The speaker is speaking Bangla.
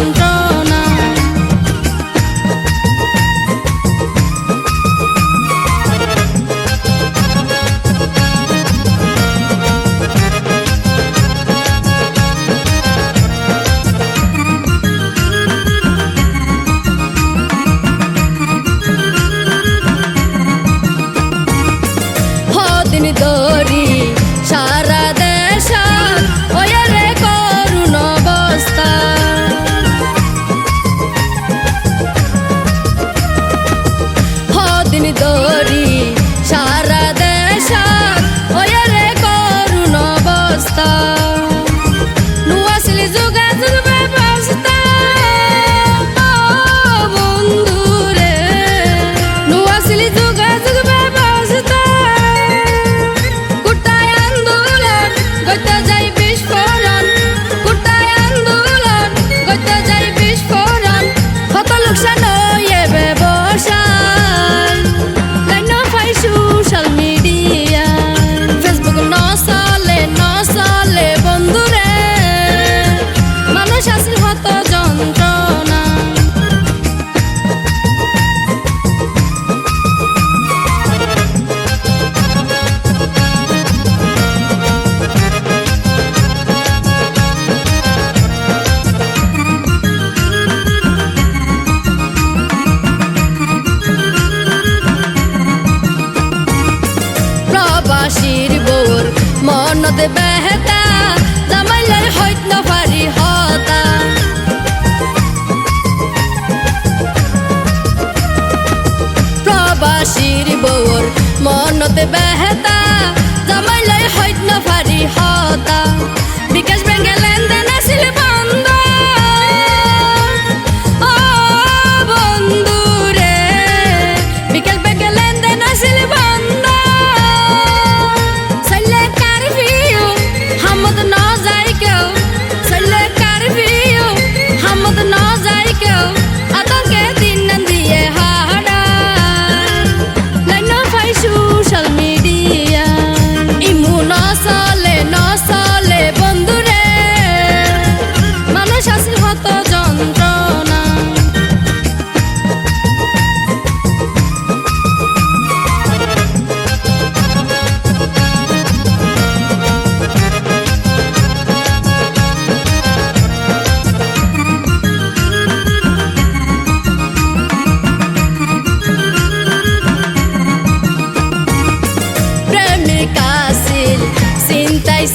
যন্ত্রণা। দিন দরি সারা দেশ ওরে করুণ অবস্থা। দিন দরি সারা দেশ ওরে করুণ অবস্থা। নুয়াশিলি যোগাযোগ ব্যবস্থা বন্ধুরে, নুয়াশিলি যোগাযোগ ব্যবস্থা। কুটায় আন্দোলন গইতে যাই বিস্ফোরণ, কুটায় আন্দোলন গইতে যাই বিস্ফোরণ। কত লোকসান হয়ে ব্যবসায় লাইন পাই সোশ্যাল মিডিয়া। ফেসবুক ন চলে বন্ধুরে, মানুষ আসল কত যন্ত্রণা। প্রবাসীর বউর মনত বেহতা, জামাইলার হইত ন পারি হতা। প্রবাসীর বউর মনত বেহতা, জামাইলার হইত ন পারি হতা। বিকাশ ব্যাংকে লেনদেন আছিল বন্ধ ও বন্ধুরে, বিকাশ ব্যাংকে লেনদেন আছিল বন্ধ। সাইলে কারফিউ হামদ ন যাই কেউ, সাইলে কারফিউ হামদ ন যাই কেউ। আতঙ্কে দিন দিয়ে হাহাড়ায় লাইন পাই সোশ্যাল মিডিয়া। ইমু ন চলে বন্ধুরে, মানুষ আসল কত যন্ত্রণা। প্রেমিকা ছিল চিন্তায়